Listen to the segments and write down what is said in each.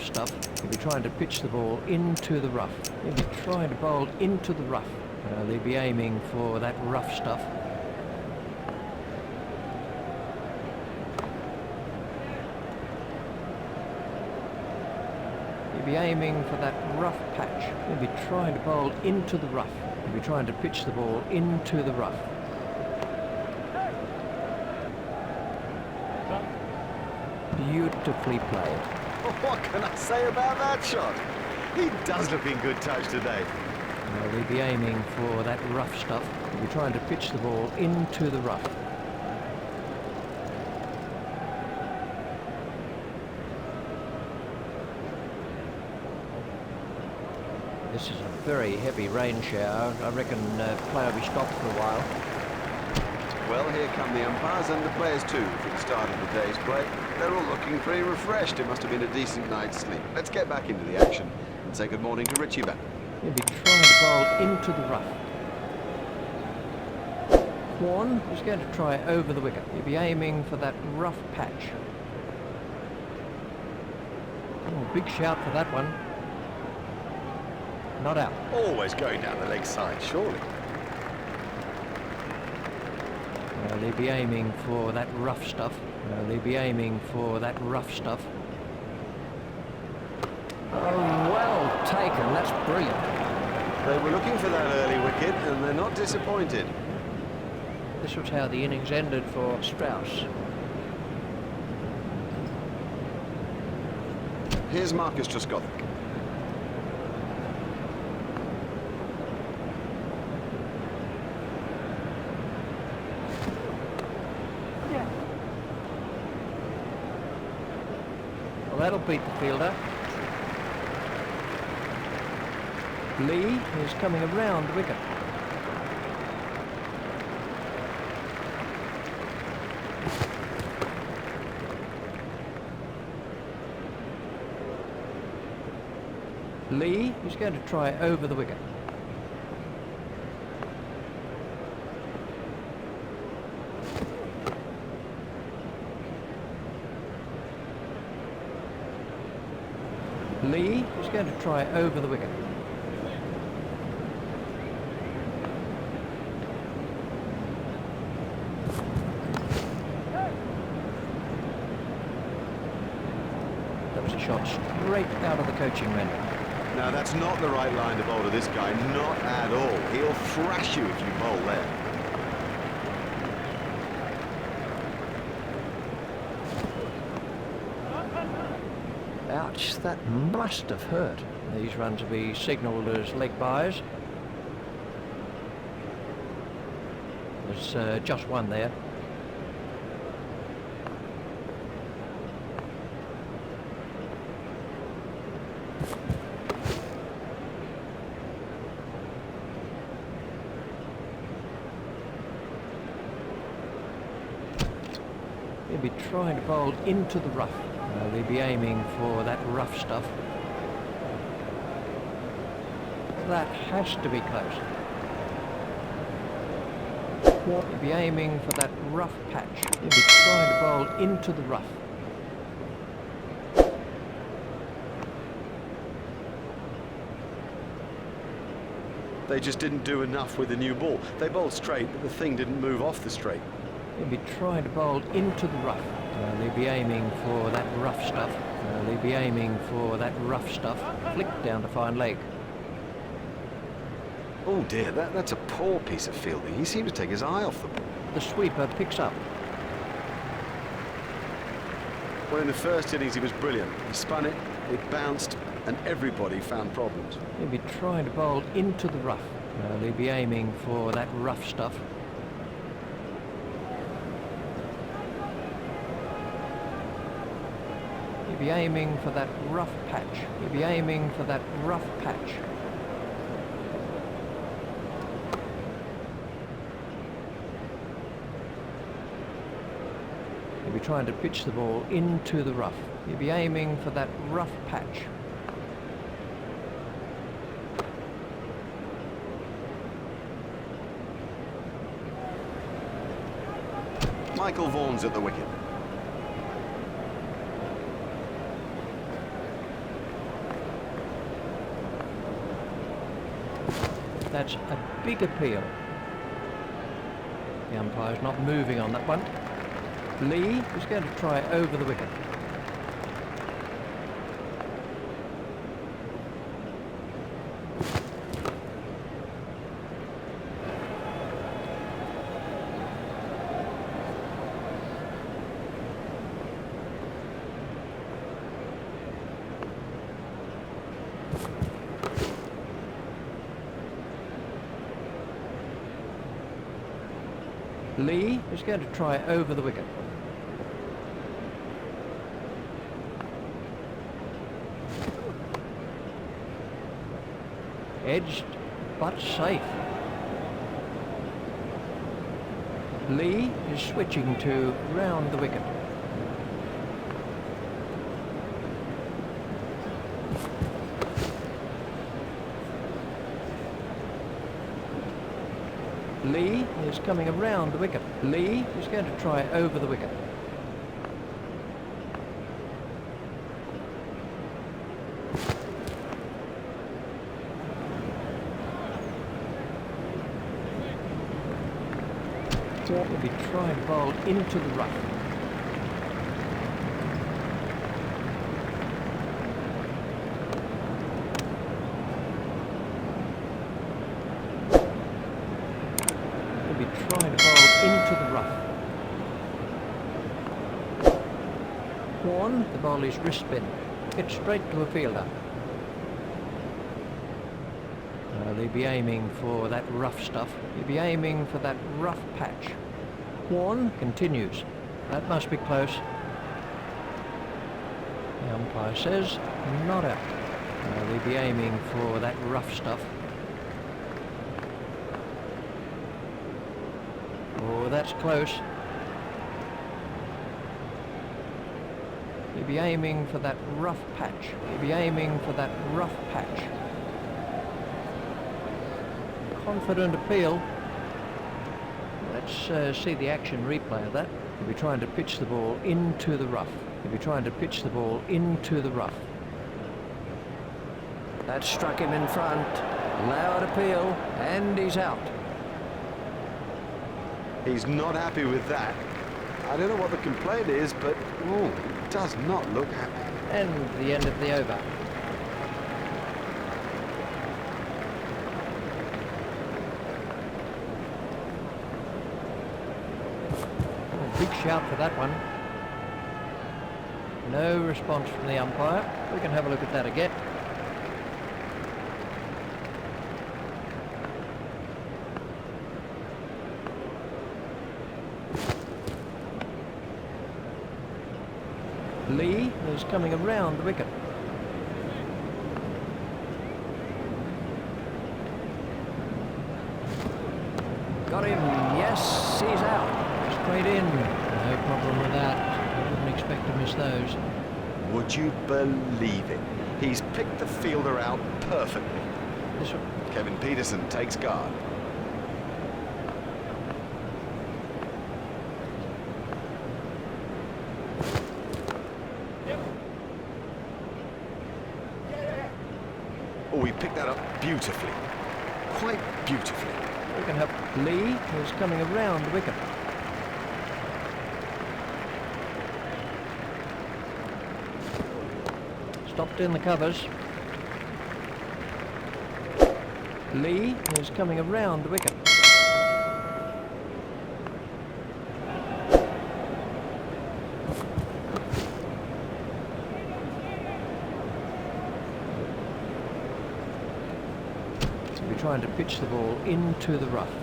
stuff. He'll be trying to pitch the ball into the rough. He'll be trying to bowl into the rough. They'll be aiming for that rough stuff. He'll be aiming for that rough patch. He'll be trying to bowl into the rough. He'll be trying to pitch the ball into the rough. Beautifully played. What can I say about that shot? He does look in good touch today. Well, he'll be aiming for that rough stuff. He'll be trying to pitch the ball into the rough. This is a very heavy rain shower. I reckon play will be stopped for a while. Well, here come the umpires and the players too for the start of the day's play. They're all looking pretty refreshed. It must have been a decent night's sleep. Let's get back into the action and say good morning to Richie back. He'll be trying to bowl into the rough. Warne is going to try over the wicket. He'll be aiming for that rough patch. Oh, big shout for that one. Not out. Always going down the leg side, surely. Well, they'll be aiming for that rough stuff. Well, they'll be aiming for that rough stuff. Oh, well taken. That's brilliant. They were looking for that early wicket and they're not disappointed. This was how the innings ended for Strauss. Here's Marcus Trescothick. Well, that'll beat the fielder. Lee is coming around the wicket. Lee is going to try over the wicket. Lee is going to try over the wicket. That was a shot straight out of the coaching menu. Now that's not the right line to bowl to this guy, not at all. He'll thrash you if you bowl there. Ouch, that must have hurt. These runs will be signalled as leg byes. There's just one there. He'll be trying to bowl into the rough. They'll be aiming for that rough stuff. That has to be close. He'll be aiming for that rough patch. He'll be trying to bowl into the rough. They just didn't do enough with the new ball. They bowled straight, but the thing didn't move off the straight. He'll be trying to bowl into the rough. They'll be aiming for that rough stuff. They'll be aiming for that rough stuff. Flick down to fine leg. Oh dear, that's a poor piece of fielding. He seemed to take his eye off the ball. The sweeper picks up. Well, in the first innings he was brilliant. He spun it, it bounced, and everybody found problems. He'll be trying to bowl into the rough. They'll be aiming for that rough stuff. He'll be aiming for that rough patch. He'll be aiming for that rough patch. He'll be trying to pitch the ball into the rough. He'll be aiming for that rough patch. Michael Vaughan's at the wicket. That's a big appeal. The umpire's not moving on that one. Lee is going to try over the wicket. Lee is going to try over the wicket. Edged, but safe. Lee is switching to round the wicket. Lee is coming around the wicket. Lee is going to try over the wicket. Will be trying to bowl into the rough. Will be trying to bowl into the rough. Warne, the ball is wrist spin. It's straight to a fielder. They'll be aiming for that rough stuff. He'll be aiming for that rough patch. Warne continues. That must be close. The umpire says not out. They'll be aiming for that rough stuff. Oh, that's close. He'll be aiming for that rough patch. He'll be aiming for that rough patch. Confident appeal. Let's see the action replay of that. He'll be trying to pitch the ball into the rough. He'll be trying to pitch the ball into the rough. That struck him in front. Loud appeal, and he's out. He's not happy with that. I don't know what the complaint is, but it does not look happy. And the end of the over. Big shout for that one. No response from the umpire. We can have a look at that again. Lee is coming around the wicket. Got him. Yes, he's out. Straight in. No problem with that. I wouldn't expect to miss those. Would you believe it? He's picked the fielder out perfectly. This one. Kevin Peterson takes guard. Oh, he picked that up beautifully. Quite beautifully. We can have Lee, who's coming around the wicket. Stopped in the covers. Lee is coming around the wicket. He'll be trying to pitch the ball into the rough.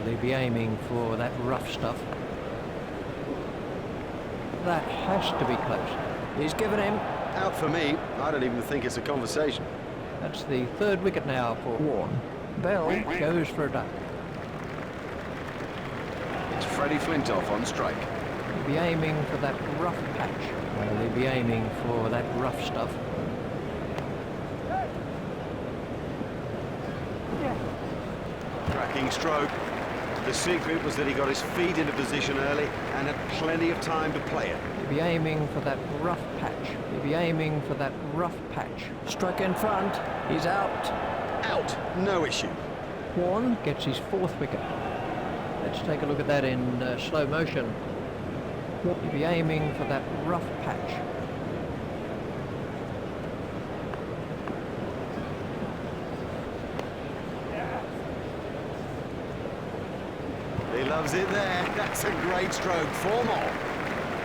They'll be aiming for that rough stuff. That has to be close. He's given him. Out for me. I don't even think it's a conversation. That's the third wicket now for Warne. Bell goes for a duck. It's Freddie Flintoff on strike. He'll be aiming for that rough patch. They'll be aiming for that rough stuff. Cracking stroke. The secret was that he got his feet into position early and had plenty of time to play it. He'll be aiming for that rough patch. He'll be aiming for that rough patch. Struck in front. He's out. Out. No issue. Warne gets his 4th wicket. Let's take a look at that in slow motion. He'll be aiming for that rough patch. He loves it there. That's a great stroke. 4 more.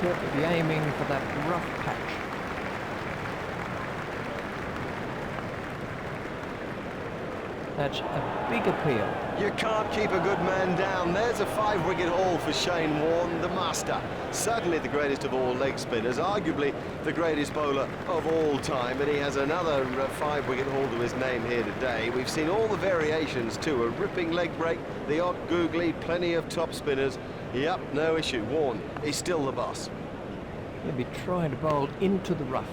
He'll be aiming for that rough patch. That's a big appeal. You can't keep a good man down. There's a 5-wicket haul for Shane Warne, the master. Certainly the greatest of all leg spinners, arguably the greatest bowler of all time, and he has another 5-wicket haul to his name here today. We've seen all the variations too, a ripping leg break, the odd googly, plenty of top spinners. Yep, no issue. Warne is still the boss. He'll be trying to bowl into the rough.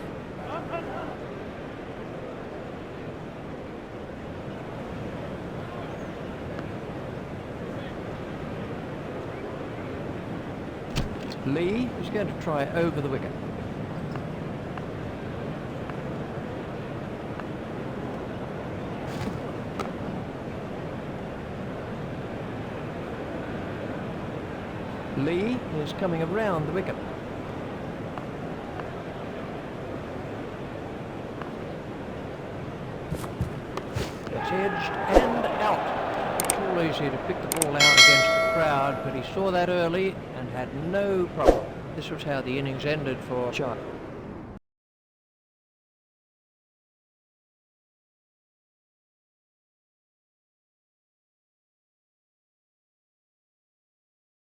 Lee is going to try over the wicket. Lee is coming around the wicket. It's edged and out. It's all easy to pick the ball out against the crowd, but he saw that early and had no problem. This was how the innings ended for Chai.